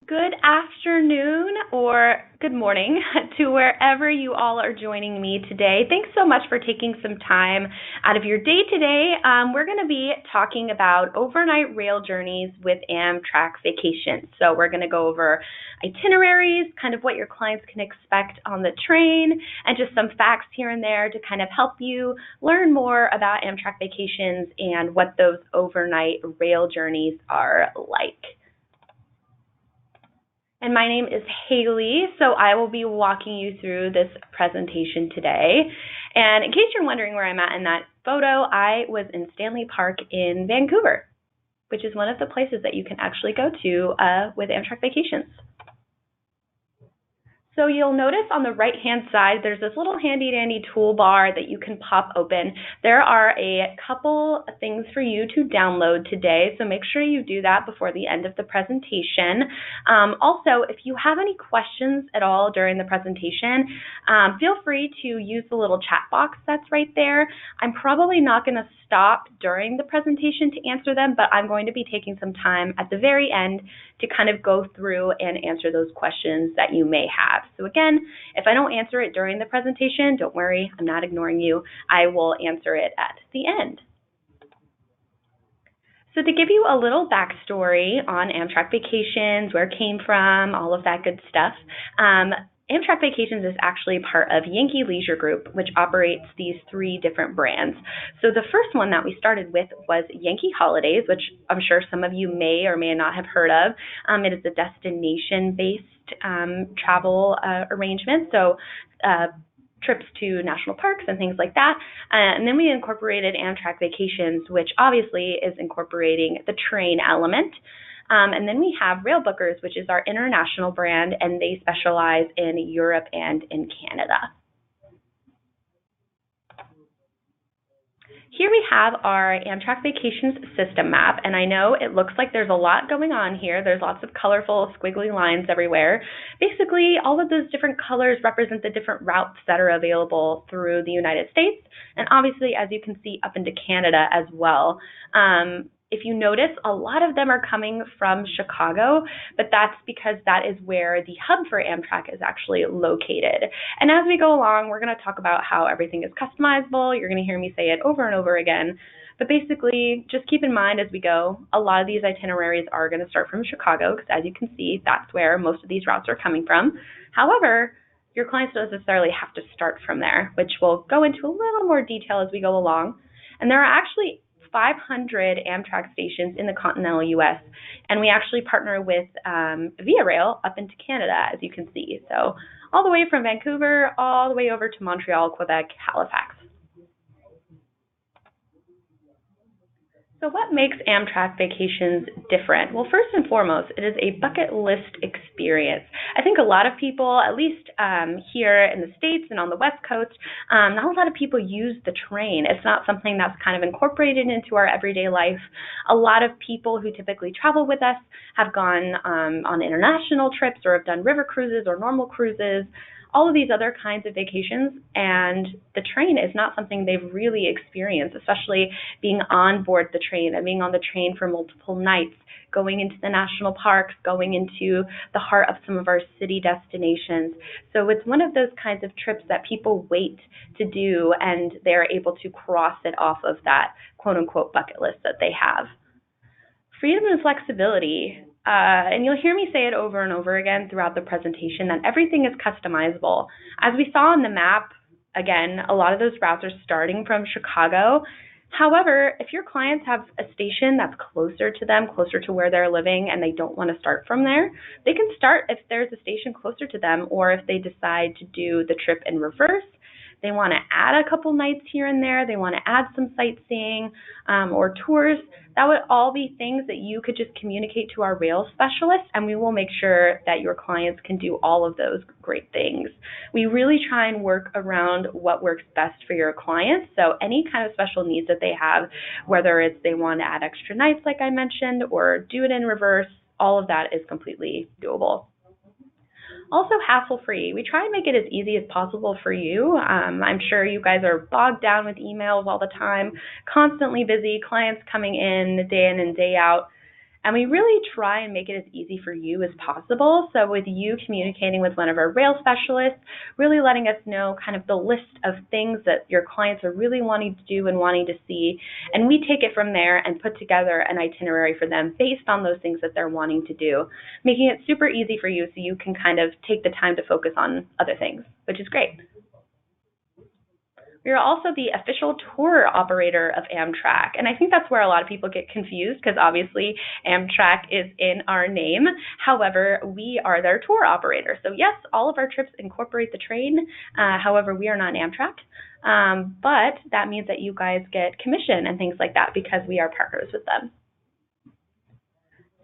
Good afternoon or good morning to wherever you all are joining me today. Thanks so much for taking some time out of your day today. We're going to be talking about overnight rail journeys with Amtrak vacations. So we're going to go over itineraries, kind of what your clients can expect on the train, and just some facts here and there to kind of help you learn more about Amtrak vacations and what those overnight rail journeys are like. And my name is Haley, so I will be walking you through this presentation today. And in case you're wondering where I'm at in that photo, I was in Stanley Park in Vancouver, which is one of the places that you can actually go to with Amtrak Vacations. So you'll notice on the right-hand side, there's this little handy-dandy toolbar that you can pop open. There are a couple things for you to download today, so make sure you do that before the end of the presentation. Also, if you have any questions at all during the presentation, feel free to use the little chat box that's right there. I'm probably not going to stop during the presentation to answer them, but I'm going to be taking some time at the very end to kind of go through and answer those questions that you may have. So again, if I don't answer it during the presentation, don't worry, I'm not ignoring you. I will answer it at the end. So to give you a little backstory on Amtrak Vacations, where it came from, all of that good stuff, Amtrak Vacations is actually part of Yankee Leisure Group, which operates these three different brands. So the first one that we started with was Yankee Holidays, which I'm sure some of you may or may not have heard of. It is a destination-based travel arrangement, so trips to national parks and things like that. And then we incorporated Amtrak Vacations, which obviously is incorporating the train element. And then we have Rail Bookers, which is our international brand, and they specialize in Europe and in Canada. Here we have our Amtrak Vacations system map, and I know it looks like there's a lot going on here. There's lots of colorful squiggly lines everywhere. Basically, all of those different colors represent the different routes that are available through the United States, and obviously, as you can see, up into Canada as well. If you notice, a lot of them are coming from Chicago, but that's because that is where the hub for Amtrak is actually located. And as we go along, we're going to talk about how everything is customizable. You're going to hear me say it over and over again. But basically, just keep in mind as we go, a lot of these itineraries are going to start from Chicago, because as you can see, that's where most of these routes are coming from. However, your clients don't necessarily have to start from there, which we'll go into a little more detail as we go along. And there are actually 500 Amtrak stations in the continental U.S., and we actually partner with Via Rail up into Canada, as you can see. So all the way from Vancouver, all the way over to Montreal, Quebec, Halifax. So what makes Amtrak Vacations different? Well, first and foremost, it is a bucket list experience. I think a lot of people, at least here in the States and on the West Coast, not a lot of people use the train. It's not something that's kind of incorporated into our everyday life. A lot of people who typically travel with us have gone on international trips or have done river cruises or normal cruises, all of these other kinds of vacations, and the train is not something they've really experienced, especially being on board the train and being on the train for multiple nights, going into the national parks, going into the heart of some of our city destinations. So it's one of those kinds of trips that people wait to do, and they're able to cross it off of that quote-unquote bucket list that they have. Freedom and flexibility. And you'll hear me say it over and over again throughout the presentation that everything is customizable. As we saw on the map, again, a lot of those routes are starting from Chicago. However, if your clients have a station that's closer to them, closer to where they're living, and they don't want to start from there, they can start if there's a station closer to them, or if they decide to do the trip in reverse. They want to add a couple nights here and there, they want to add some sightseeing or tours. That would all be things that you could just communicate to our rail specialist, and we will make sure that your clients can do all of those great things. We really try and work around what works best for your clients. So any kind of special needs that they have, whether it's they want to add extra nights like I mentioned, or do it in reverse, all of that is completely doable. Also hassle-free. We try and make it as easy as possible for you. I'm sure you guys are bogged down with emails all the time, constantly busy, clients coming in day and day out. And we really try and make it as easy for you as possible. So with you communicating with one of our rail specialists, really letting us know kind of the list of things that your clients are really wanting to do and wanting to see. And we take it from there and put together an itinerary for them based on those things that they're wanting to do, making it super easy for you so you can kind of take the time to focus on other things, which is great. We are also the official tour operator of Amtrak, and I think that's where a lot of people get confused because obviously Amtrak is in our name. However, we are their tour operator. So yes, all of our trips incorporate the train. However, we are not Amtrak, but that means that you guys get commission and things like that because we are partners with them.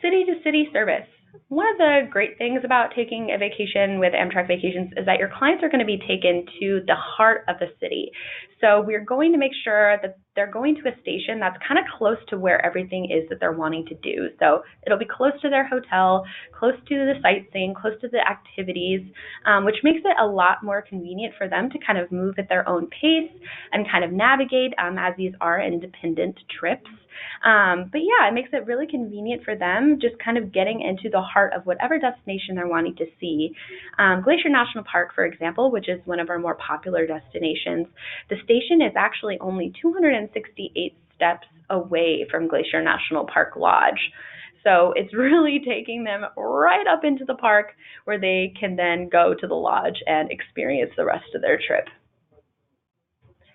City-to-city service. One of the great things about taking a vacation with Amtrak Vacations is that your clients are going to be taken to the heart of the city. So we're going to make sure that they're going to a station that's kind of close to where everything is that they're wanting to do. So it'll be close to their hotel, close to the sightseeing, close to the activities, which makes it a lot more convenient for them to kind of move at their own pace and kind of navigate as these are independent trips. But yeah, it makes it really convenient for them just kind of getting into the heart of whatever destination they're wanting to see. Glacier National Park, for example, which is one of our more popular destinations, the station is actually only 268 steps away from Glacier National Park Lodge. So it's really taking them right up into the park where they can then go to the lodge and experience the rest of their trip.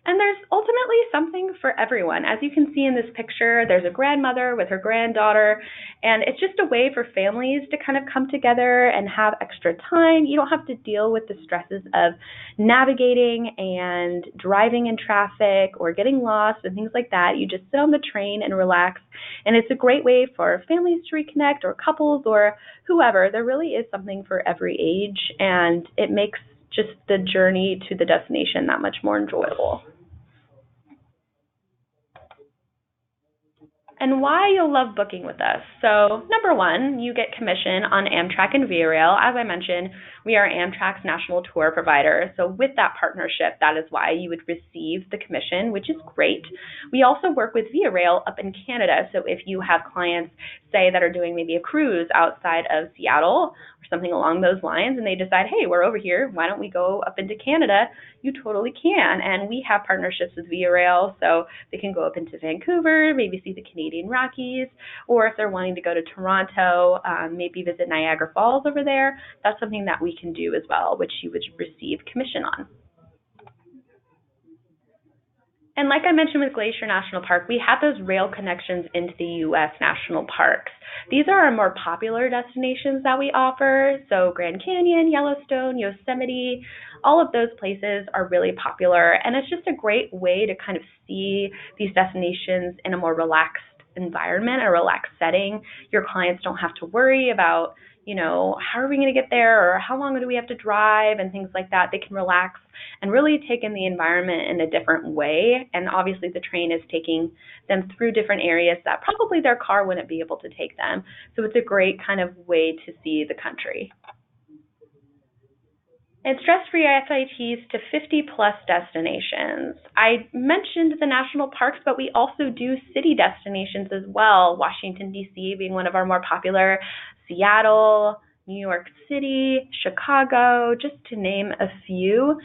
And there's ultimately something for everyone. As you can see in this picture, there's a grandmother with her granddaughter, and it's just a way for families to kind of come together and have extra time. You don't have to deal with the stresses of navigating and driving in traffic or getting lost and things like that. You just sit on the train and relax, and it's a great way for families to reconnect or couples or whoever. There really is something for every age, and it makes just the journey to the destination that much more enjoyable. And why you'll love booking with us. So number one, you get commission on Amtrak and Via Rail. As I mentioned, we are Amtrak's national tour provider. So with that partnership, that is why you would receive the commission, which is great. We also work with Via Rail up in Canada. So if you have clients, say, that are doing maybe a cruise outside of Seattle or something along those lines, and they decide, hey, we're over here, why don't we go up into Canada? You totally can. And we have partnerships with Via Rail, so they can go up into Vancouver, maybe see the Canadian Rockies, or if they're wanting to go to Toronto, maybe visit Niagara Falls over there. That's something that we can do as well, which you would receive commission on. And like I mentioned with Glacier National Park, we have those rail connections into the U.S. national parks. These are our more popular destinations that we offer. So Grand Canyon, Yellowstone, Yosemite, all of those places are really popular. And it's just a great way to kind of see these destinations in a more relaxed environment, a relaxed setting. Your clients don't have to worry about, how are we going to get there or how long do we have to drive and things like that. They can relax and really take in the environment in a different way. And obviously the train is taking them through different areas that probably their car wouldn't be able to take them. So it's a great kind of way to see the country. And stress-free SITs to 50-plus destinations. I mentioned the national parks, but we also do city destinations as well, Washington, D.C. being one of our more popular, Seattle, New York City, Chicago, just to name a few.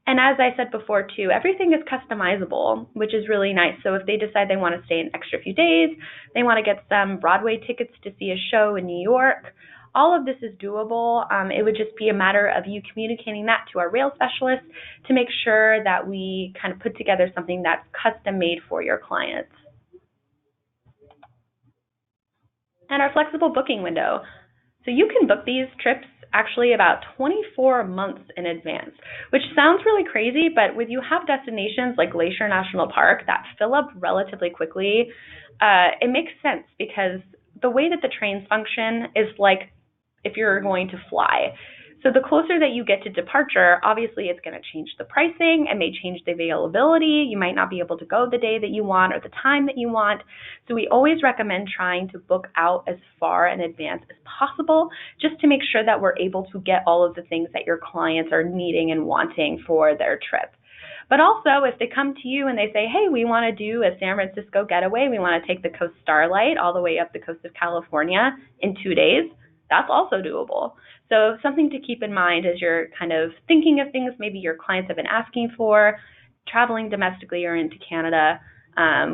And as I said before, too, everything is customizable, which is really nice. So if they decide they want to stay an extra few days, they want to get some Broadway tickets to see a show in New York, all of this is doable. It would just be a matter of you communicating that to our rail specialist to make sure that we kind of put together something that's custom made for your clients. And our flexible booking window. So you can book these trips actually about 24 months in advance, which sounds really crazy, but when you have destinations like Glacier National Park that fill up relatively quickly, it makes sense because the way that the trains function is like if you're going to fly. So the closer that you get to departure, obviously it's going to change the pricing. It may change the availability. You might not be able to go the day that you want or the time that you want. So we always recommend trying to book out as far in advance as possible just to make sure that we're able to get all of the things that your clients are needing and wanting for their trip. But also, if they come to you and they say, hey, we want to do a San Francisco getaway, we want to take the Coast Starlight all the way up the coast of California in 2 days, that's also doable. So something to keep in mind as you're kind of thinking of things maybe your clients have been asking for, traveling domestically or into Canada.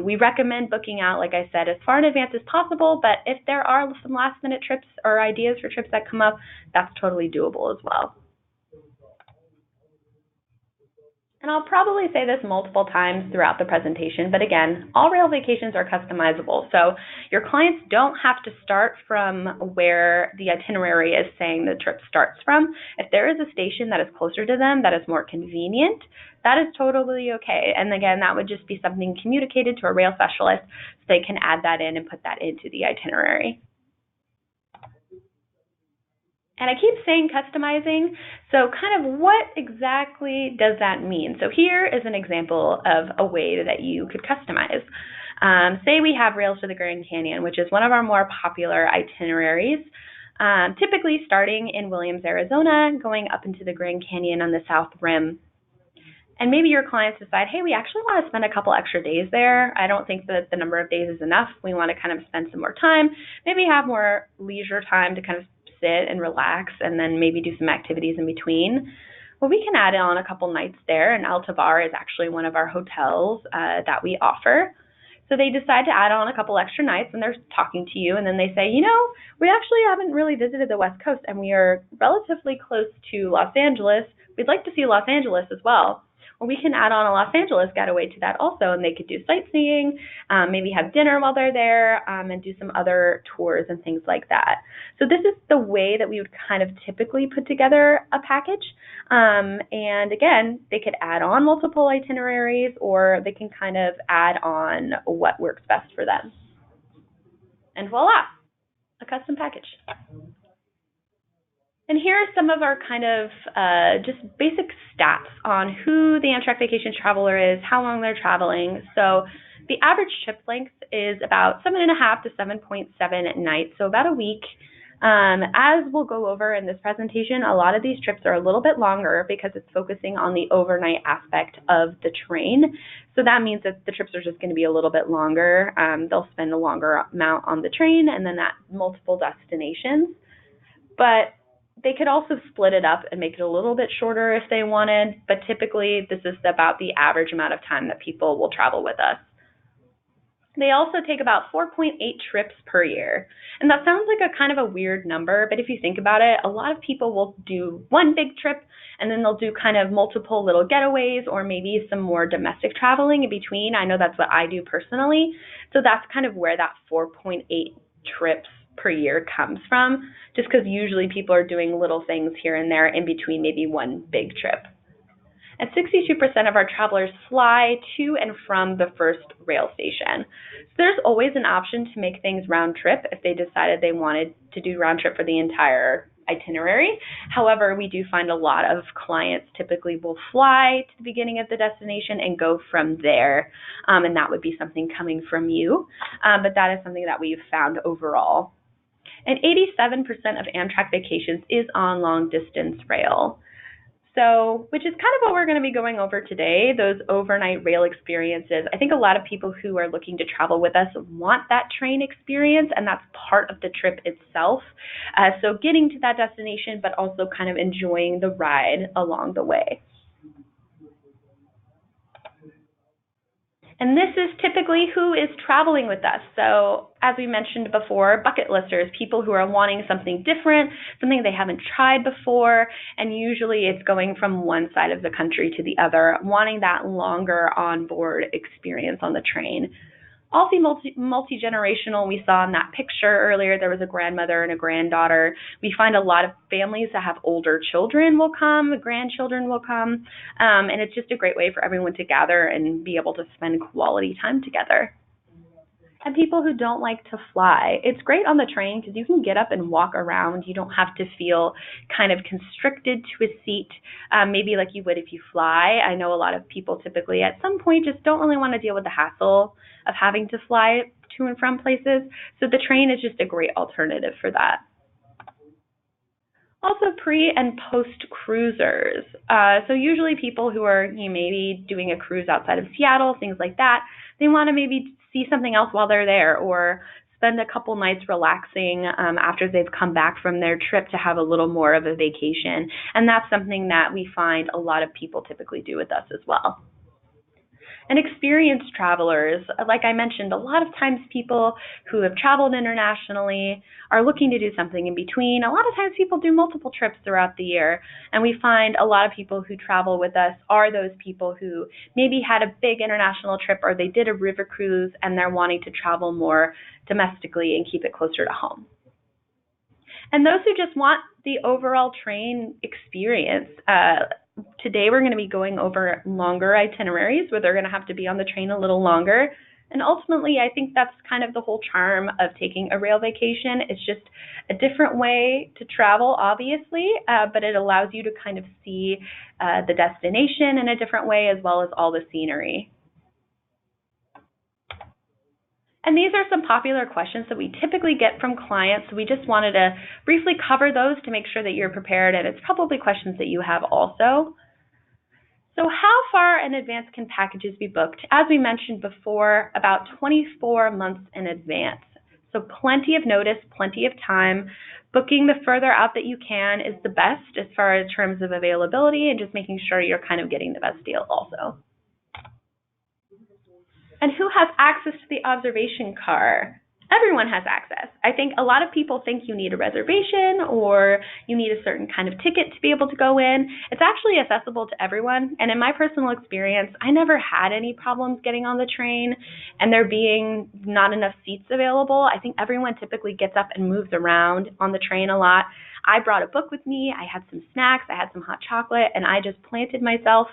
We recommend booking out, like I said, as far in advance as possible, but if there are some last minute trips or ideas for trips that come up, that's totally doable as well. And I'll probably say this multiple times throughout the presentation, but again, all rail vacations are customizable. So your clients don't have to start from where the itinerary is saying the trip starts from. If there is a station that is closer to them that is more convenient, that is totally okay. And again, that would just be something communicated to a rail specialist so they can add that in and put that into the itinerary. And I keep saying customizing, so kind of what exactly does that mean? So here is an example of a way that you could customize. Say we have Rails to the Grand Canyon, which is one of our more popular itineraries, typically starting in Williams, Arizona, going up into the Grand Canyon on the South Rim. And maybe your clients decide, hey, we actually want to spend a couple extra days there. I don't think that the number of days is enough. We want to kind of spend some more time, maybe have more leisure time to kind of sit and relax and then maybe do some activities in between. Well, we can add on a couple nights there, and Altavar is actually one of our hotels that we offer. So they decide to add on a couple extra nights, and they're talking to you, and then they say, you know, we actually haven't really visited the West Coast, and we are relatively close to Los Angeles. We'd like to see Los Angeles as well. Well, we can add on a Los Angeles getaway to that also, and they could do sightseeing, maybe have dinner while they're there, and do some other tours and things like that. So this is the way that we would kind of typically put together a package. And again, they could add on multiple itineraries, or they can kind of add on what works best for them. And voila, a custom package. And here are some of our kind of just basic stats on who the Amtrak Vacation Traveler is, how long they're traveling. So the average trip length is about 7.5 to 7.7 nights, so about a week. As we'll go over in this presentation, a lot of these trips are a little bit longer because it's focusing on the overnight aspect of the train. So that means that the trips are just going to be a little bit longer. They'll spend a longer amount on the train and then at multiple destinations. But they could also split it up and make it a little bit shorter if they wanted, but typically this is about the average amount of time that people will travel with us. They also take about 4.8 trips per year. And that sounds like a kind of a weird number, but if you think about it, a lot of people will do one big trip and then they'll do kind of multiple little getaways or maybe some more domestic traveling in between. I know that's what I do personally. So that's kind of where that 4.8 trips per year comes from, just because usually people are doing little things here and there in between maybe one big trip. And 62% of our travelers fly to and from the first rail station. So there's always an option to make things round trip if they decided they wanted to do round trip for the entire itinerary. However, we do find a lot of clients typically will fly to the beginning of the destination and go from there, and that would be something coming from you, but that is something that we've found overall. And 87% of Amtrak vacations is on long distance rail. So, which is kind of what we're going to be going over today, those overnight rail experiences. I think a lot of people who are looking to travel with us want that train experience, and that's part of the trip itself. So getting to that destination, but also kind of enjoying the ride along the way. And this is typically who is traveling with us. So as we mentioned before, bucket listers, people who are wanting something different, something they haven't tried before, and usually it's going from one side of the country to the other, wanting that longer onboard experience on the train. Also multi-generational, we saw in that picture earlier, there was a grandmother and a granddaughter. We find a lot of families that have older children will come, grandchildren will come, and it's just a great way for everyone to gather and be able to spend quality time together. And people who don't like to fly, it's great on the train because you can get up and walk around. You don't have to feel kind of constricted to a seat, maybe like you would if you fly. I know a lot of people typically at some point just don't really want to deal with the hassle of having to fly to and from places. So the train is just a great alternative for that. Also, pre and post cruisers. So usually people who are maybe doing a cruise outside of Seattle, things like that, they want to maybe see something else while they're there, or spend a couple nights relaxing after they've come back from their trip to have a little more of a vacation. And that's something that we find a lot of people typically do with us as well. And experienced travelers, like I mentioned, a lot of times people who have traveled internationally are looking to do something in between. A lot of times people do multiple trips throughout the year, and we find a lot of people who travel with us are those people who maybe had a big international trip, or they did a river cruise and they're wanting to travel more domestically and keep it closer to home. And those who just want the overall train experience. Today we're going to be going over longer itineraries where they're going to have to be on the train a little longer. And ultimately, I think that's kind of the whole charm of taking a rail vacation. It's just a different way to travel, obviously, but it allows you to kind of see the destination in a different way, as well as all the scenery. And these are some popular questions that we typically get from clients. So we just wanted to briefly cover those to make sure that you're prepared, and it's probably questions that you have also. So how far in advance can packages be booked? As we mentioned before, about 24 months in advance. So plenty of notice, plenty of time. Booking the further out that you can is the best as far as terms of availability, and just making sure you're kind of getting the best deal also. And who has access to the observation car? Everyone has access. I think a lot of people think you need a reservation or you need a certain kind of ticket to be able to go in. It's actually accessible to everyone. And in my personal experience, I never had any problems getting on the train and there being not enough seats available. I think everyone typically gets up and moves around on the train a lot. I brought a book with me, I had some snacks, I had some hot chocolate, and I just planted myself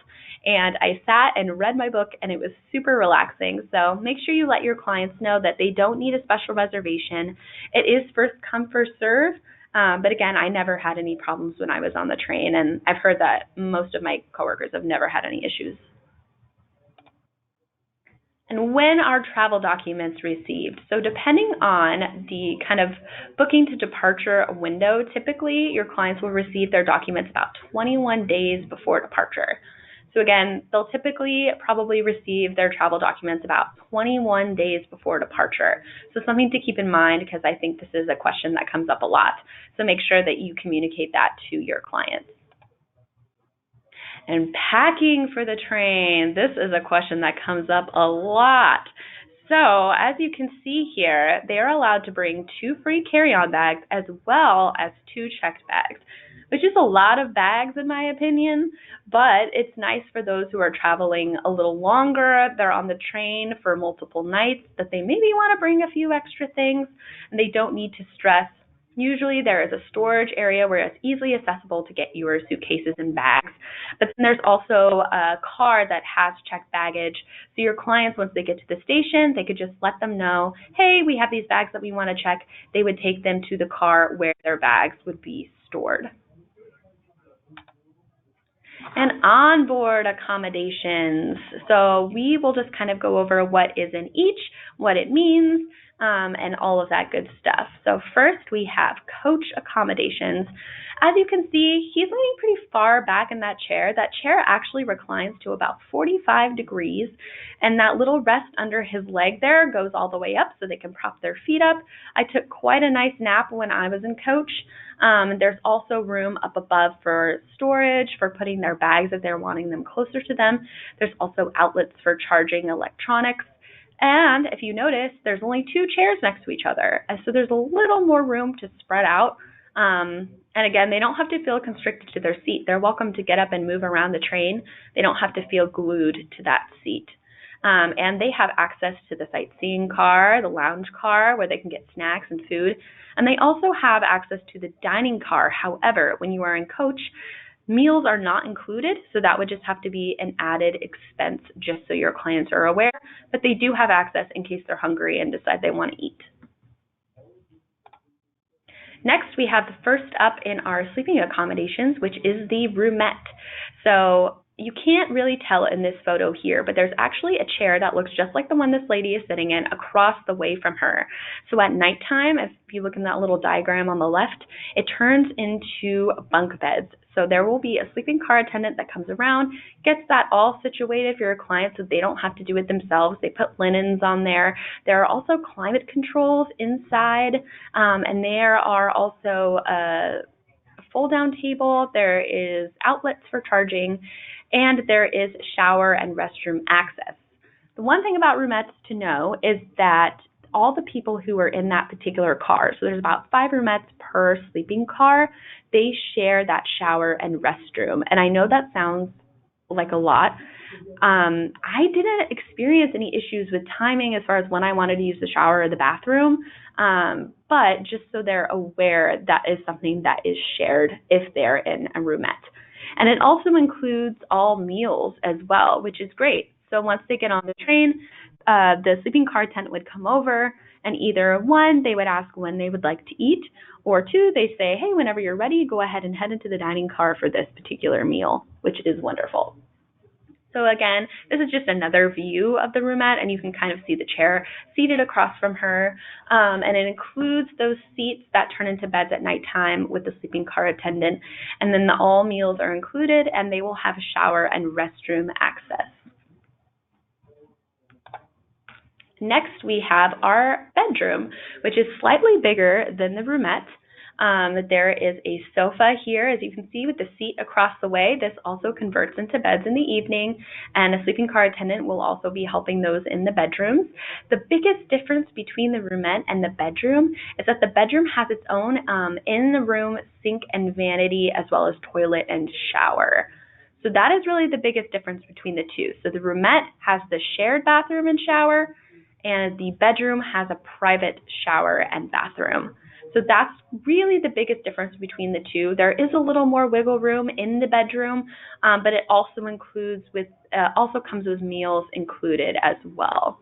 and I sat and read my book, and it was super relaxing. So make sure you let your clients know that they don't need a special reservation. It is first come, first serve, but again, I never had any problems when I was on the train, and I've heard that most of my coworkers have never had any issues. And when are travel documents received? So depending on the kind of booking to departure window, typically your clients will receive their documents about 21 days before departure. So again, they'll typically probably receive their travel documents about 21 days before departure. So something to keep in mind, because I think this is a question that comes up a lot. So make sure that you communicate that to your clients. And packing for the train, this is a question that comes up a lot. So as you can see here, they are allowed to bring 2 free carry-on bags as well as 2 checked bags, which is a lot of bags in my opinion, but it's nice for those who are traveling a little longer, they're on the train for multiple nights, that they maybe want to bring a few extra things and they don't need to stress. Usually there is a storage area where it's easily accessible to get your suitcases and bags. But then there's also a car that has checked baggage. So your clients, once they get to the station, they could just let them know, hey, we have these bags that we want to check. They would take them to the car where their bags would be stored. And onboard accommodations. So we will just kind of go over what is in each, what it means, and all of that good stuff. So first we have coach accommodations. As you can see, he's leaning pretty far back in that chair. That chair actually reclines to about 45 degrees, and that little rest under his leg there goes all the way up so they can prop their feet up. I took quite a nice nap when I was in coach. There's also room up above for storage, for putting their bags if they're wanting them closer to them. There's also outlets for charging electronics. And if you notice, there's only 2 chairs next to each other. And so there's a little more room to spread out. And again, they don't have to feel constricted to their seat. They're welcome to get up and move around the train. They don't have to feel glued to that seat. And they have access to the sightseeing car, the lounge car, where they can get snacks and food. And they also have access to the dining car. However, when you are in coach, meals are not included, so that would just have to be an added expense, just so your clients are aware. But they do have access in case they're hungry and decide they want to eat. Next, we have the first up in our sleeping accommodations, which is the roomette. So you can't really tell in this photo here, but there's actually a chair that looks just like the one this lady is sitting in across the way from her. So at nighttime, if you look in that little diagram on the left, it turns into bunk beds. So there will be a sleeping car attendant that comes around, gets that all situated for your clients so they don't have to do it themselves. They put linens on there. There are also climate controls inside, and there are also a fold-down table. There is outlets for charging, and there is shower and restroom access. The one thing about roomettes to know is that all the people who are in that particular car, so there's about 5 roomettes per sleeping car, they share that shower and restroom. And I know that sounds like a lot. I didn't experience any issues with timing as far as when I wanted to use the shower or the bathroom, but just so they're aware, that is something that is shared if they're in a roomette. And it also includes all meals as well, which is great. So once they get on the train, the sleeping car attendant would come over, and either 1, they would ask when they would like to eat, or 2, they say, hey, whenever you're ready, go ahead and head into the dining car for this particular meal, which is wonderful. So again, this is just another view of the roomette, and you can kind of see the chair seated across from her. And it includes those seats that turn into beds at nighttime with the sleeping car attendant. And then all meals are included, and they will have a shower and restroom access. Next, we have our bedroom, which is slightly bigger than the roomette. There is a sofa here, as you can see, with the seat across the way. This also converts into beds in the evening, and a sleeping car attendant will also be helping those in the bedrooms. The biggest difference between the roomette and the bedroom is that the bedroom has its own in-the-room sink and vanity, as well as toilet and shower. So that is really the biggest difference between the two. So the roomette has the shared bathroom and shower, and the bedroom has a private shower and bathroom. So that's really the biggest difference between the two. There is a little more wiggle room in the bedroom, but it also comes with meals included as well.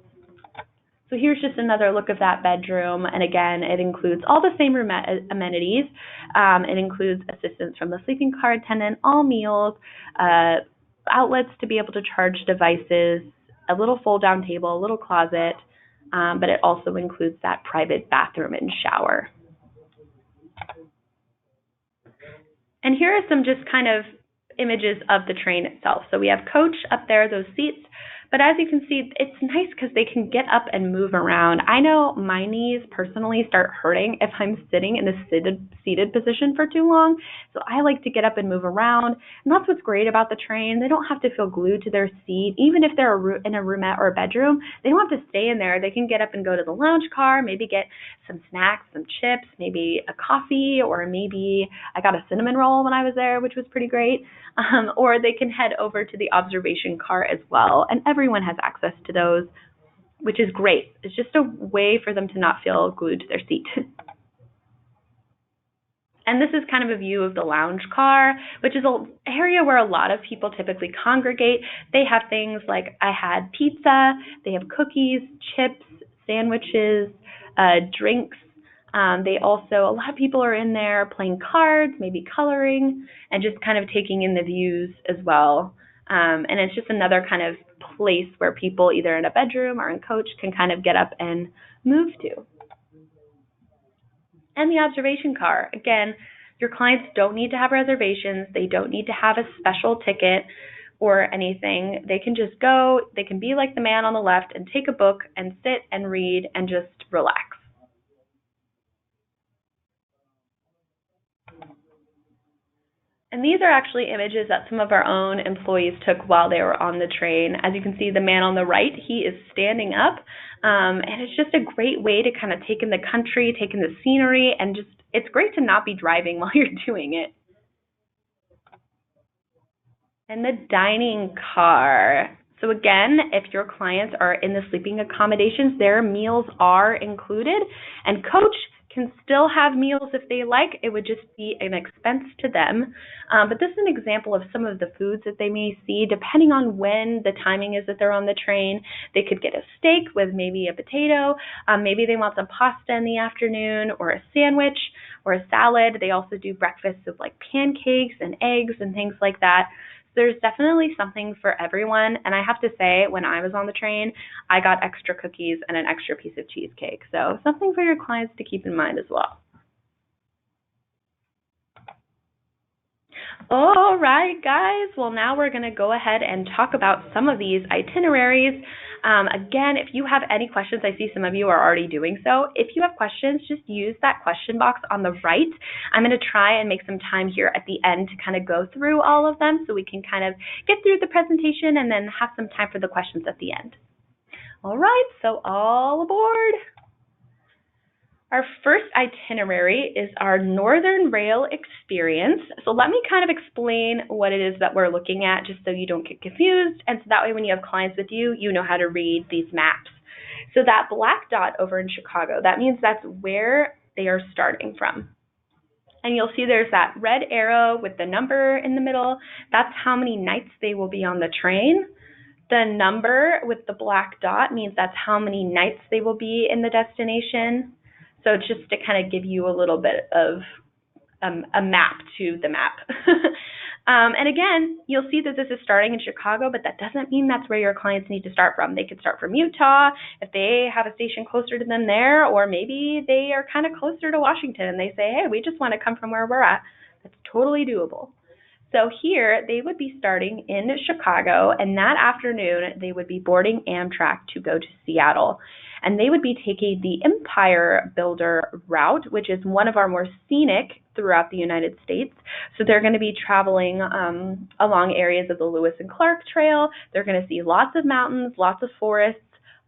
So here's just another look of that bedroom, and again, it includes all the same room amenities. It includes assistance from the sleeping car attendant, all meals, outlets to be able to charge devices, a little fold-down table, a little closet, but it also includes that private bathroom and shower. And here are some just kind of images of the train itself. So we have coach up there, those seats. But as you can see, it's nice because they can get up and move around. I know my knees personally start hurting if I'm sitting in a seated position for too long. So I like to get up and move around. And that's what's great about the train. They don't have to feel glued to their seat. Even if they're in a roomette or a bedroom, they don't have to stay in there. They can get up and go to the lounge car, maybe get some snacks, some chips, maybe a coffee, or maybe I got a cinnamon roll when I was there, which was pretty great. Or they can head over to the observation car as well. And everyone has access to those, which is great. It's just a way for them to not feel glued to their seat. And this is kind of a view of the lounge car, which is an area where a lot of people typically congregate. They have things like, I had pizza, they have cookies, chips, sandwiches, drinks. A lot of people are in there playing cards, maybe coloring, and just kind of taking in the views as well. And it's just another kind of place where people, either in a bedroom or in coach, can kind of get up and move to. And the observation car. Again, your clients don't need to have reservations. They don't need to have a special ticket or anything. They can just go, they can be like the man on the left and take a book and sit and read and just relax. And these are actually images that some of our own employees took while they were on the train. As you can see, the man on the right, he is standing up. And it's just a great way to kind of take in the country, take in the scenery, and just, it's great to not be driving while you're doing it. And the dining car. So again, if your clients are in the sleeping accommodations, their meals are included, and coach can still have meals if they like. It would just be an expense to them. But this is an example of some of the foods that they may see, depending on when the timing is that they're on the train. They could get a steak with maybe a potato. Maybe they want some pasta in the afternoon, or a sandwich, or a salad. They also do breakfasts of like pancakes and eggs and things like that. there's definitely something for everyone. And I have to say, when I was on the train, I got extra cookies and an extra piece of cheesecake. So something for your clients to keep in mind as well. All right, guys. Well, now we're going to go ahead and talk about some of these itineraries. Again, if you have any questions, I see some of you are already doing so. If you have questions, just use that question box on the right. I'm going to try and make some time here at the end to kind of go through all of them so we can kind of get through the presentation and then have some time for the questions at the end. All right, so all aboard. Our first itinerary is our Northern Rail experience. So let me kind of explain what it is that we're looking at just so you don't get confused, and so that way when you have clients with you, you know how to read these maps. So that black dot over in Chicago, that means that's where they are starting from. And you'll see there's that red arrow with the number in the middle. That's how many nights they will be on the train. The number with the black dot means that's how many nights they will be in the destination. So just to kind of give you a little bit of a map to the map. And again, you'll see that this is starting in Chicago, but that doesn't mean that's where your clients need to start from. They could start from Utah if they have a station closer to them there, or maybe they are kind of closer to Washington and they say, hey, we just want to come from where we're at. That's totally doable. So here, they would be starting in Chicago, and that afternoon, they would be boarding Amtrak to go to Seattle. And they would be taking the Empire Builder route, which is one of our more scenic throughout the United States. So they're going to be traveling along areas of the Lewis and Clark Trail. They're going to see lots of mountains, lots of forests,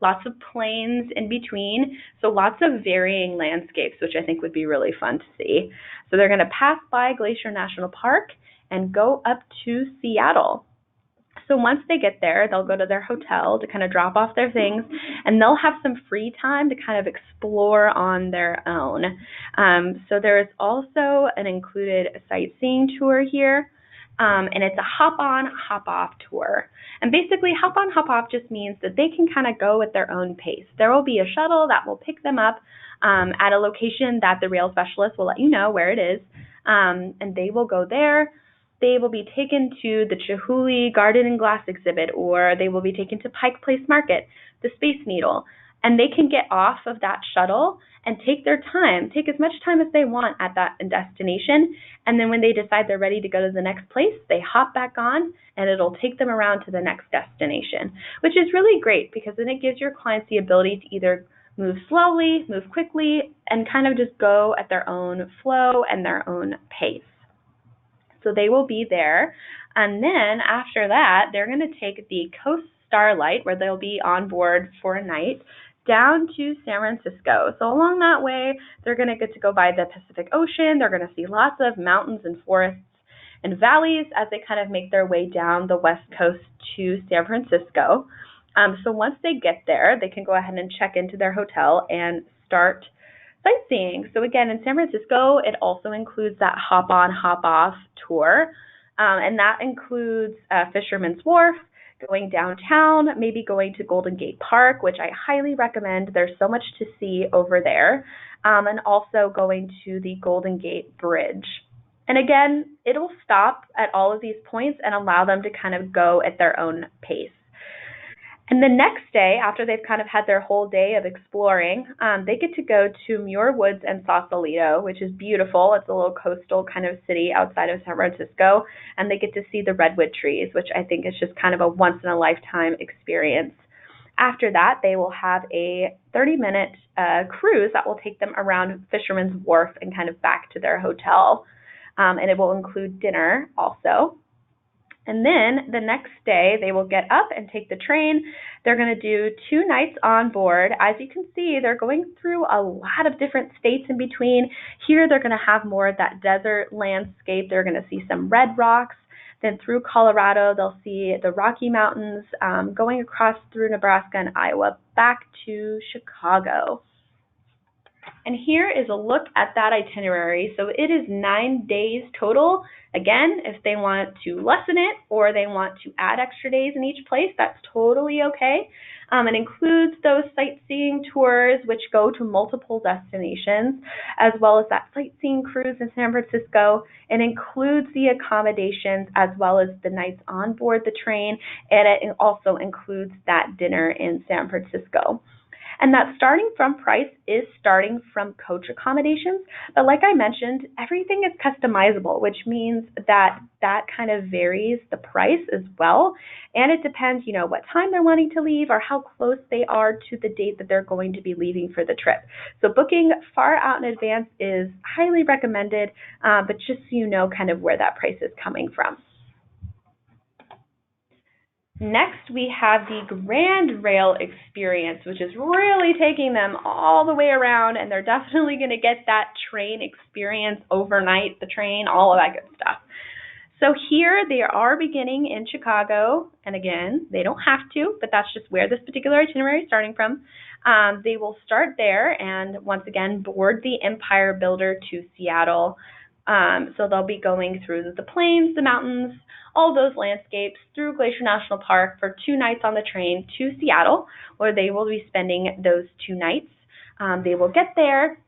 lots of plains in between, so lots of varying landscapes, which I think would be really fun to see. So they're going to pass by Glacier National Park and go up to Seattle. So once they get there, they'll go to their hotel to kind of drop off their things, and they'll have some free time to kind of explore on their own. So there is also an included sightseeing tour here, and it's a hop-on, hop-off tour. And basically, hop-on, hop-off just means that they can kind of go at their own pace. There will be a shuttle that will pick them up at a location that the rail specialist will let you know where it is, and they will go there. They will be taken to the Chihuly Garden and Glass exhibit, or they will be taken to Pike Place Market, the Space Needle, and they can get off of that shuttle and take their time, take as much time as they want at that destination, and then when they decide they're ready to go to the next place, they hop back on, and it'll take them around to the next destination, which is really great because then it gives your clients the ability to either move slowly, move quickly, and kind of just go at their own flow and their own pace. So they will be there, and then after that, they're going to take the Coast Starlight, where they'll be on board for a night, down to San Francisco. So along that way, they're going to get to go by the Pacific Ocean. They're going to see lots of mountains and forests and valleys as they kind of make their way down the west coast to San Francisco. So once they get there, they can go ahead and check into their hotel and start sightseeing. So again, in San Francisco, it also includes that hop-on, hop-off tour, and that includes Fisherman's Wharf, going downtown, maybe going to Golden Gate Park, which I highly recommend. There's so much to see over there, and also going to the Golden Gate Bridge. And again, it'll stop at all of these points and allow them to kind of go at their own pace. And the next day, after they've kind of had their whole day of exploring, they get to go to Muir Woods and Sausalito, which is beautiful. It's a little coastal kind of city outside of San Francisco, and they get to see the redwood trees, which I think is just kind of a once-in-a-lifetime experience. After that, they will have a 30-minute cruise that will take them around Fisherman's Wharf and kind of back to their hotel, and it will include dinner also. And then the next day, they will get up and take the train. They're going to do 2 nights on board. As you can see, they're going through a lot of different states in between. Here, they're going to have more of that desert landscape. They're going to see some red rocks. Then through Colorado, they'll see the Rocky Mountains, going across through Nebraska and Iowa back to Chicago. And here is a look at that itinerary. So it is 9 days total. Again, if they want to lessen it or they want to add extra days in each place, that's totally okay. It includes those sightseeing tours, which go to multiple destinations, as well as that sightseeing cruise in San Francisco. It includes the accommodations as well as the nights on board the train, and it also includes that dinner in San Francisco. And that starting from price is starting from coach accommodations. But like I mentioned, everything is customizable, which means that that kind of varies the price as well. And it depends, what time they're wanting to leave or how close they are to the date that they're going to be leaving for the trip. So booking far out in advance is highly recommended, but just so you know kind of where that price is coming from. Next, we have the Grand Rail experience, which is really taking them all the way around, and they're definitely going to get that train experience overnight, the train, all of that good stuff. So here they are beginning in Chicago, and again, they don't have to, but that's just where this particular itinerary is starting from. They will start there and once again board the Empire Builder to Seattle. So they'll be going through the plains, the mountains, all those landscapes through Glacier National Park for 2 nights on the train to Seattle, where they will be spending those 2 nights. They will get there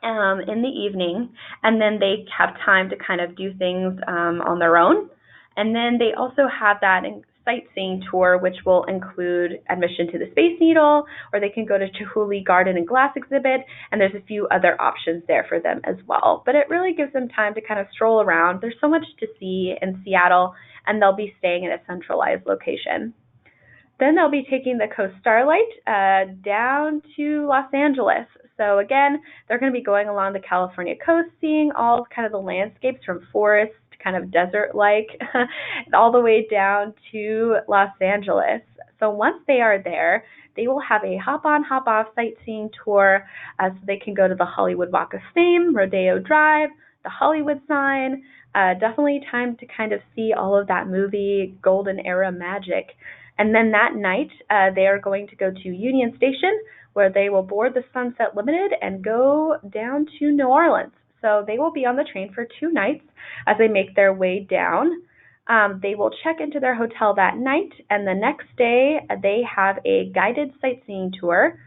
in the evening, and then they have time to kind of do things on their own. And then they also have that sightseeing tour, which will include admission to the Space Needle, or they can go to Chihuly Garden and Glass Exhibit, and there's a few other options there for them as well. But it really gives them time to kind of stroll around. There's so much to see in Seattle, and they'll be staying in a centralized location. Then they'll be taking the Coast Starlight down to Los Angeles. So again, they're going to be going along the California coast, seeing all kind of the landscapes from forest, kind of desert-like, all the way down to Los Angeles. So once they are there, they will have a hop-on, hop-off sightseeing tour, so they can go to the Hollywood Walk of Fame, Rodeo Drive, the Hollywood sign. Definitely time to kind of see all of that movie golden era magic. And then that night, they are going to go to Union Station, where they will board the Sunset Limited and go down to New Orleans. So they will be on the train for 2 nights as they make their way down. They will check into their hotel that night, and the next day they have a guided sightseeing tour.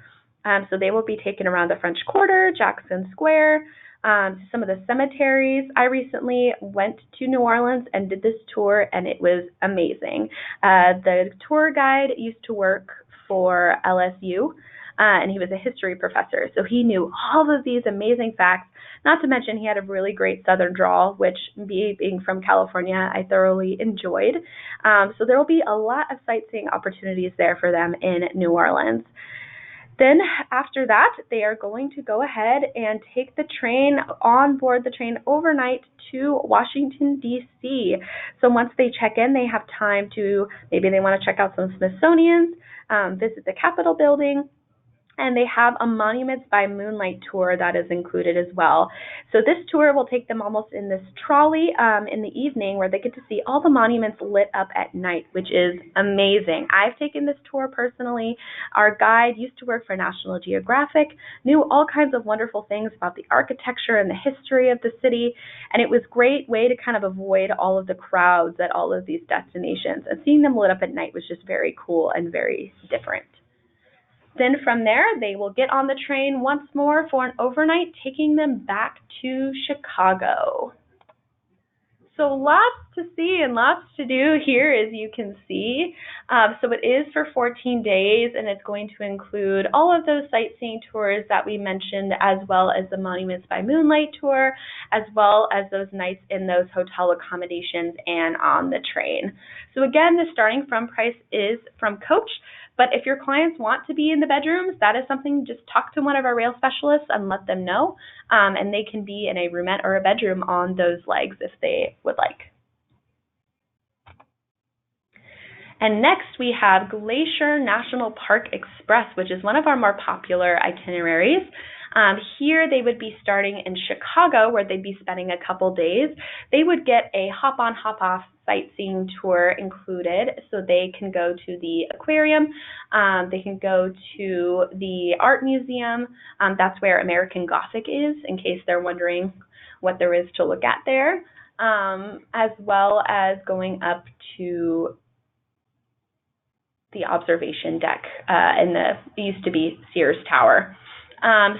So they will be taken around the French Quarter, Jackson Square, some of the cemeteries. I recently went to New Orleans and did this tour, and it was amazing. The tour guide used to work for LSU, and he was a history professor, so he knew all of these amazing facts. Not to mention he had a really great Southern drawl, which being from California, I thoroughly enjoyed. So there will be a lot of sightseeing opportunities there for them in New Orleans. Then after that, they are going to go ahead and take the train on board the train overnight to Washington, D.C. So once they check in, they have time to, maybe they want to check out some Smithsonian's, visit the Capitol building, and they have a Monuments by Moonlight tour that is included as well. So this tour will take them almost in this trolley in the evening, where they get to see all the monuments lit up at night, which is amazing. I've taken this tour personally. Our guide used to work for National Geographic, knew all kinds of wonderful things about the architecture and the history of the city, and it was a great way to kind of avoid all of the crowds at all of these destinations. And seeing them lit up at night was just very cool and very different. Then from there, they will get on the train once more for an overnight, taking them back to Chicago. So lots to see and lots to do here, as you can see. So it is for 14 days, and it's going to include all of those sightseeing tours that we mentioned, as well as the Monuments by Moonlight tour, as well as those nights in those hotel accommodations and on the train. So again, the starting from price is from coach. But if your clients want to be in the bedrooms, that is something, just talk to one of our rail specialists and let them know. And they can be in a roomette or a bedroom on those legs if they would like. And next we have Glacier National Park Express, which is one of our more popular itineraries. Here they would be starting in Chicago, where they'd be spending a couple days. They would get a hop-on, hop-off sightseeing tour included, so they can go to the aquarium, they can go to the art museum. That's where American Gothic is, in case they're wondering what there is to look at there, as well as going up to the observation deck in it used to be Sears Tower.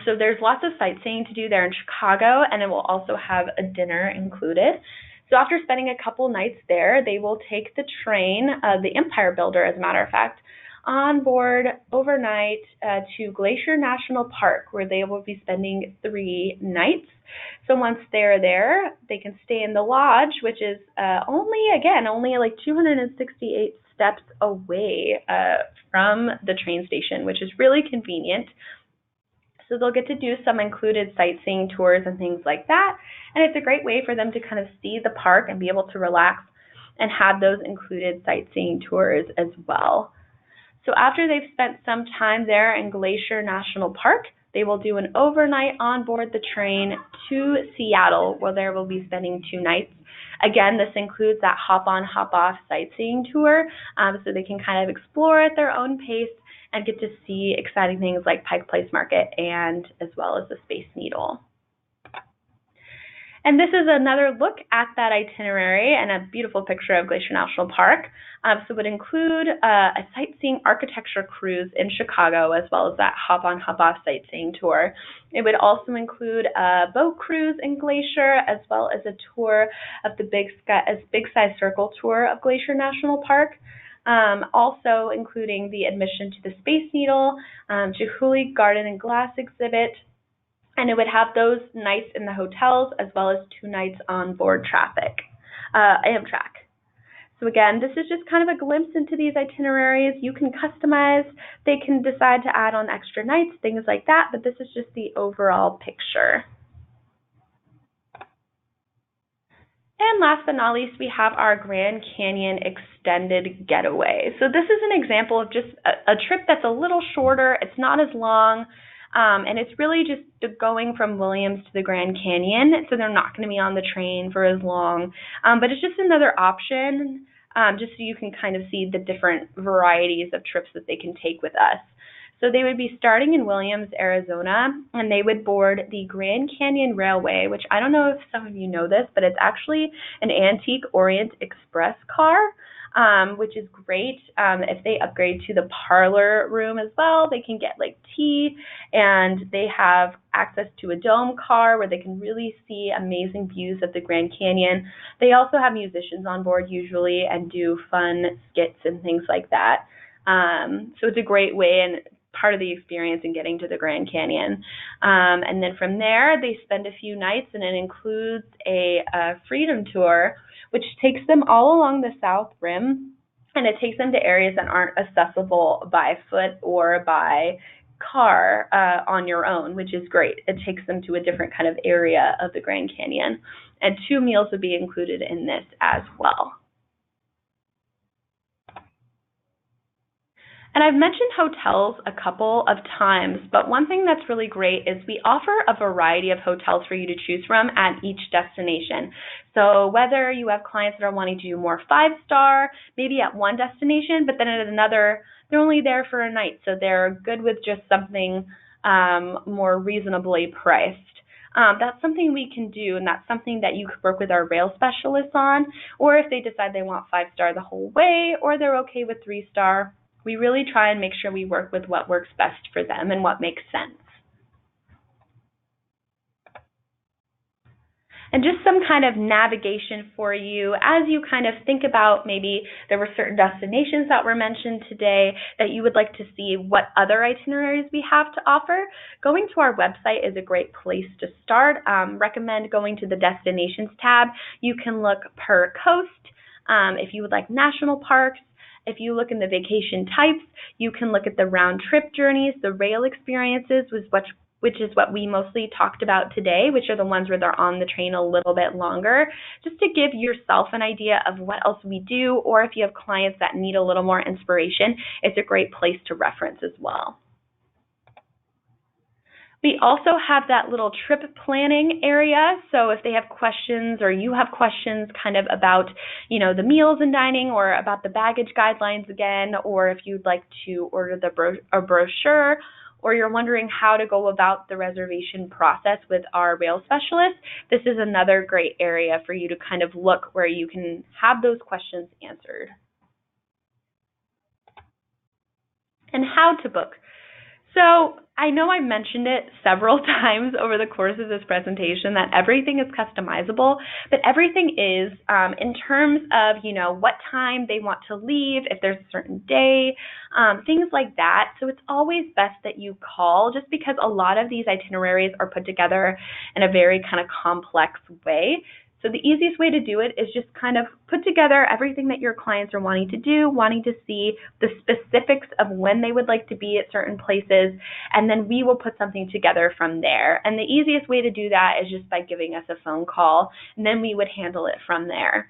So there's lots of sightseeing to do there in Chicago, and it will also have a dinner included. So after spending a couple nights there, they will take the train, the Empire Builder, as a matter of fact, on board overnight to Glacier National Park, where they will be spending 3 nights. So once they're there, they can stay in the lodge, which is only like 268 steps away from the train station, which is really convenient. So they'll get to do some included sightseeing tours and things like that. And it's a great way for them to kind of see the park and be able to relax and have those included sightseeing tours as well. So after they've spent some time there in Glacier National Park, they will do an overnight on board the train to Seattle, where they will be spending 2 nights. Again, this includes that hop-on, hop-off sightseeing tour, so they can kind of explore at their own pace and get to see exciting things like Pike Place Market and as well as the Space Needle. And this is another look at that itinerary and a beautiful picture of Glacier National Park. So it would include a sightseeing architecture cruise in Chicago, as well as that hop-on, hop-off sightseeing tour. It would also include a boat cruise in Glacier, as well as a tour of the Big Sky Circle tour of Glacier National Park. Also including the admission to the Space Needle, Chihuly Garden and Glass exhibit, and it would have those nights in the hotels as well as 2 nights on board Amtrak. So again, this is just kind of a glimpse into these itineraries. You can customize, they can decide to add on extra nights, things like that, but this is just the overall picture. And last but not least, we have our Grand Canyon Extended Getaway. So this is an example of just a trip that's a little shorter. It's not as long, and it's really just going from Williams to the Grand Canyon. So they're not going to be on the train for as long, but it's just another option, just so you can kind of see the different varieties of trips that they can take with us. So they would be starting in Williams, Arizona, and they would board the Grand Canyon Railway, which I don't know if some of you know this, but it's actually an antique Orient Express car, which is great. If they upgrade to the parlor room as well, they can get like tea, and they have access to a dome car where they can really see amazing views of the Grand Canyon. They also have musicians on board usually and do fun skits and things like that. So it's a great way and part of the experience in getting to the Grand Canyon. And then from there, they spend a few nights, and it includes a freedom tour, which takes them all along the South Rim, and it takes them to areas that aren't accessible by foot or by car on your own, which is great. It takes them to a different kind of area of the Grand Canyon. And 2 meals would be included in this as well. And I've mentioned hotels a couple of times, but one thing that's really great is we offer a variety of hotels for you to choose from at each destination. So whether you have clients that are wanting to do more 5-star, maybe at one destination, but then at another, they're only there for a night, so they're good with just something more reasonably priced. That's something we can do, and that's something that you could work with our rail specialists on, or if they decide they want 5-star the whole way, or they're okay with 3-star. We really try and make sure we work with what works best for them and what makes sense. And just some kind of navigation for you as you kind of think about, maybe there were certain destinations that were mentioned today that you would like to see what other itineraries we have to offer. Going to our website is a great place to start. Recommend going to the Destinations tab. You can look per coast if you would like national parks. If you look in the vacation types, you can look at the round trip journeys, the rail experiences, which is what we mostly talked about today, which are the ones where they're on the train a little bit longer, just to give yourself an idea of what else we do, or if you have clients that need a little more inspiration, it's a great place to reference as well. We also have that little trip planning area. So if they have questions or you have questions kind of about, the meals and dining or about the baggage guidelines again, or if you'd like to order a brochure, or you're wondering how to go about the reservation process with our rail specialist, this is another great area for you to kind of look where you can have those questions answered. And how to book. So I know I mentioned it several times over the course of this presentation that everything is customizable, but everything is in terms of, what time they want to leave, if there's a certain day, things like that. So it's always best that you call, just because a lot of these itineraries are put together in a very kind of complex way. So the easiest way to do it is just kind of put together everything that your clients are wanting to do, wanting to see the specifics of when they would like to be at certain places, and then we will put something together from there. And the easiest way to do that is just by giving us a phone call, and then we would handle it from there.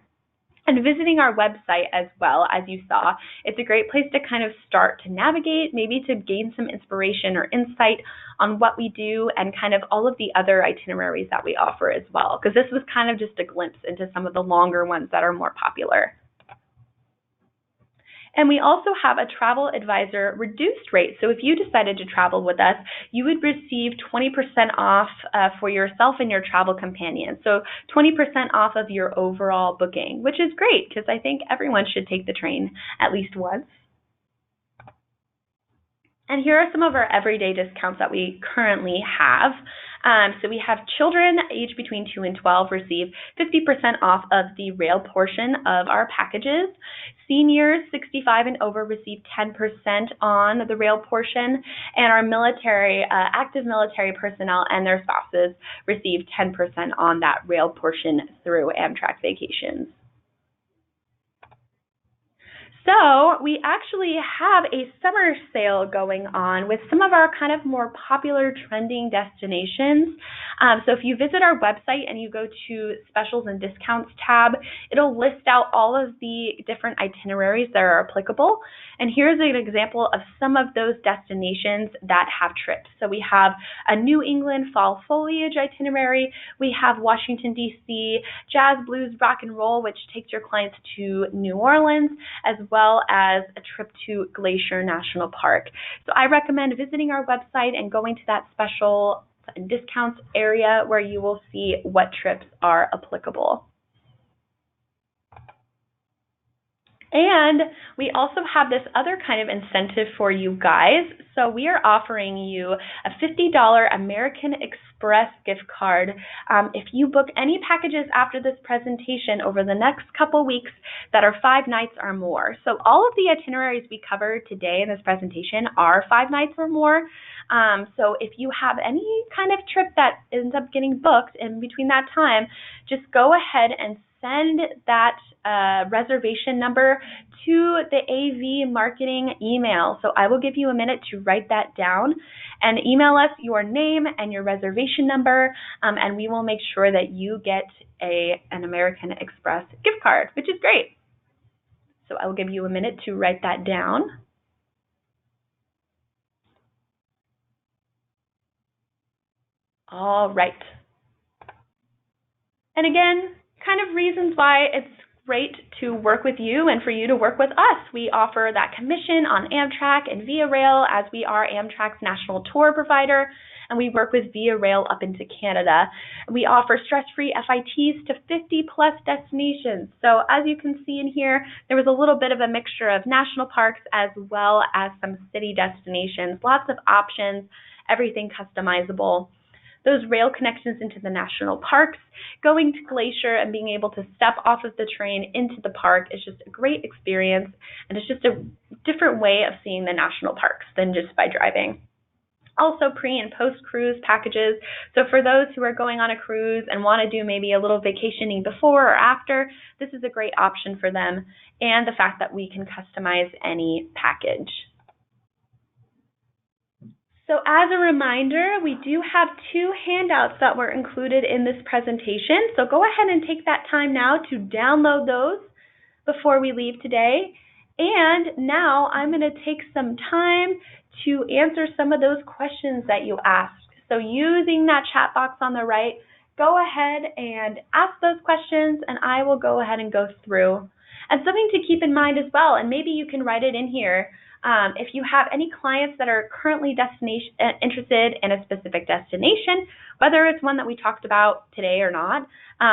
And visiting our website as well, as you saw, it's a great place to kind of start to navigate, maybe to gain some inspiration or insight on what we do and kind of all of the other itineraries that we offer as well, because this was kind of just a glimpse into some of the longer ones that are more popular. And we also have a travel advisor reduced rate. So if you decided to travel with us, you would receive 20% off for yourself and your travel companion. So 20% off of your overall booking, which is great because I think everyone should take the train at least once. And here are some of our everyday discounts that we currently have. So we have children aged between 2 and 12 receive 50% off of the rail portion of our packages. Seniors 65 and over receive 10% on the rail portion, and our military, active military personnel and their spouses receive 10% on that rail portion through Amtrak Vacations. So we actually have a summer sale going on with some of our kind of more popular trending destinations. So if you visit our website and you go to specials and discounts tab, it'll list out all of the different itineraries that are applicable. And here's an example of some of those destinations that have trips. So we have a New England fall foliage itinerary. We have Washington, D.C., jazz, blues, rock and roll, which takes your clients to New Orleans, as well as a trip to Glacier National Park. So I recommend visiting our website and going to that special discounts area where you will see what trips are applicable. And we also have this other kind of incentive for you guys. So we are offering you a $50 American Express gift card if you book any packages after this presentation over the next couple weeks that are 5 nights or more. So all of the itineraries we covered today in this presentation are 5 nights or more. So if you have any kind of trip that ends up getting booked in between that time, just go ahead and send that reservation number to the AV marketing email. So I will give you a minute to write that down and email us your name and your reservation number, and we will make sure that you get an American Express gift card, which is great. So I will give you a minute to write that down. All right. And again, kind of reasons why it's great to work with you and for you to work with us. We offer that commission on Amtrak and Via Rail, as we are Amtrak's national tour provider, and we work with Via Rail up into Canada. We offer stress-free FITs to 50-plus destinations. So as you can see in here, there was a little bit of a mixture of national parks as well as some city destinations, lots of options, everything customizable. Those rail connections into the national parks, going to Glacier and being able to step off of the train into the park is just a great experience, and it's just a different way of seeing the national parks than just by driving. Also pre and post cruise packages. So for those who are going on a cruise and want to do maybe a little vacationing before or after, this is a great option for them, and the fact that we can customize any package. So as a reminder, we do have 2 handouts that were included in this presentation. So go ahead and take that time now to download those before we leave today. And now I'm going to take some time to answer some of those questions that you asked. So using that chat box on the right, go ahead and ask those questions, and I will go ahead and go through. And something to keep in mind as well, and maybe you can write it in here, if you have any clients that are currently interested in a specific destination, whether it's one that we talked about today or not,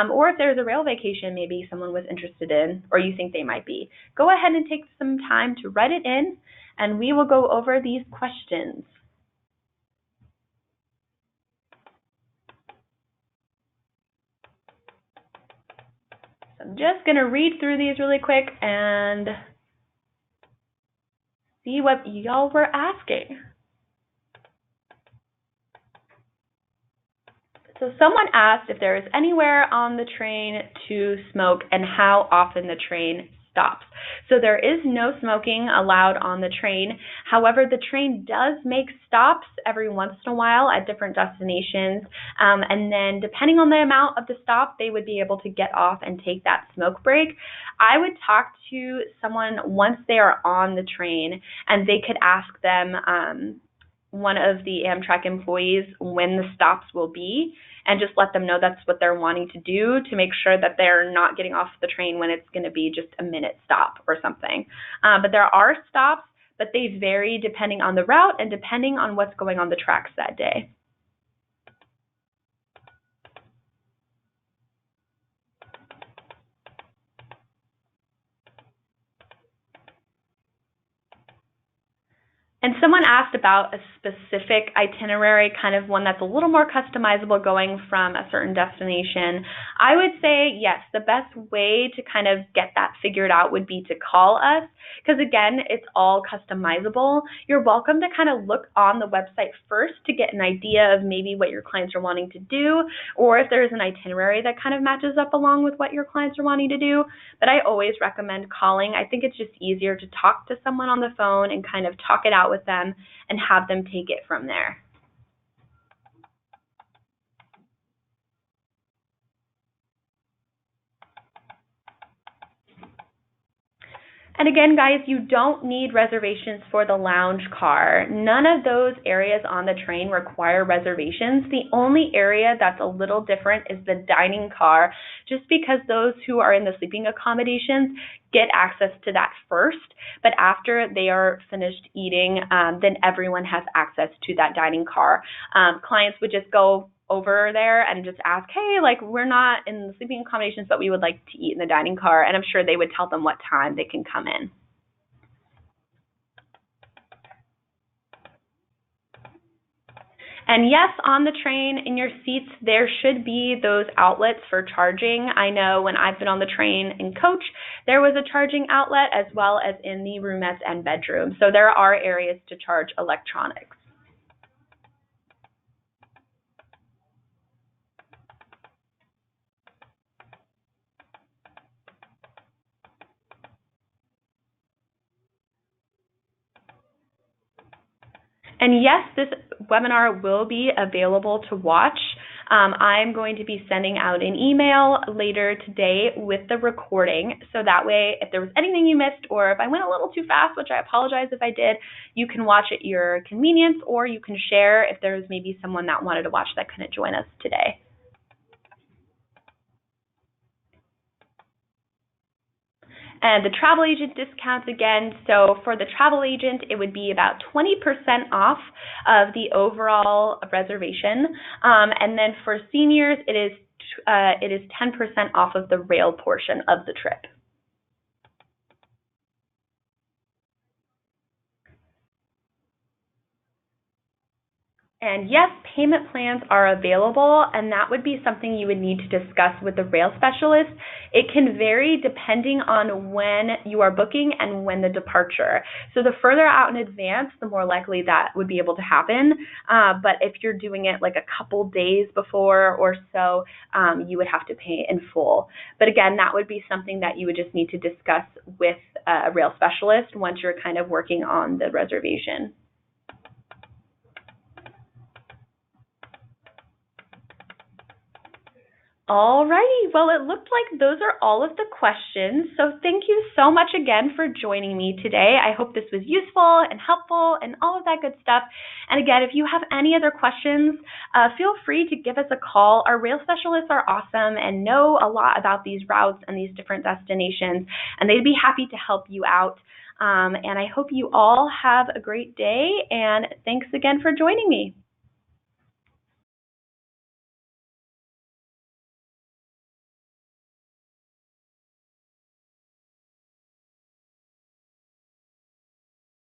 or if there's a rail vacation maybe someone was interested in or you think they might be, go ahead and take some time to write it in, and we will go over these questions. So I'm just going to read through these really quick and see what y'all were asking. So someone asked if there is anywhere on the train to smoke and how often the train stops. So there is no smoking allowed on the train. However, the train does make stops every once in a while at different destinations. And then depending on the amount of the stop, they would be able to get off and take that smoke break. I would talk to someone once they are on the train, and they could ask them, one of the Amtrak employees, when the stops will be, and just let them know that's what they're wanting to do to make sure that they're not getting off the train when it's going to be just a minute stop or something. But there are stops, but they vary depending on the route and depending on what's going on the tracks that day. And someone asked about a specific itinerary, kind of one that's a little more customizable going from a certain destination. I would say, yes, the best way to kind of get that figured out would be to call us, because again, it's all customizable. You're welcome to kind of look on the website first to get an idea of maybe what your clients are wanting to do, or if there's an itinerary that kind of matches up along with what your clients are wanting to do. But I always recommend calling. I think it's just easier to talk to someone on the phone and kind of talk it out with them and have them take it from there. And again, guys, you don't need reservations for the lounge car. None of those areas on the train require reservations. The only area that's a little different is the dining car, just because those who are in the sleeping accommodations get access to that first. But after they are finished eating, then everyone has access to that dining car. Clients would just go over there and just ask, hey, like, we're not in the sleeping accommodations, but we would like to eat in the dining car, and I'm sure they would tell them what time they can come in. And yes, on the train, in your seats, there should be those outlets for charging. I know when I've been on the train in coach, there was a charging outlet as well as in the roomettes and bedrooms. So there are areas to charge electronics. And yes, this webinar will be available to watch. I'm going to be sending out an email later today with the recording, so that way if there was anything you missed or if I went a little too fast, which I apologize if I did, you can watch at your convenience, or you can share if there's maybe someone that wanted to watch that couldn't join us today. And the travel agent discounts again, so for the travel agent, it would be about 20% off of the overall reservation. And then for seniors, it is 10% off of the rail portion of the trip. And yes, payment plans are available, and that would be something you would need to discuss with the rail specialist. It can vary depending on when you are booking and when the departure. So the further out in advance, the more likely that would be able to happen. But if you're doing it like a couple days before or so, you would have to pay in full. But again, that would be something that you would just need to discuss with a rail specialist once you're kind of working on the reservation. Alrighty, well, it looked like those are all of the questions. So thank you so much again for joining me today. I hope this was useful and helpful and all of that good stuff. And again, if you have any other questions, feel free to give us a call. Our rail specialists are awesome and know a lot about these routes and these different destinations, and they'd be happy to help you out. And I hope you all have a great day, and thanks again for joining me.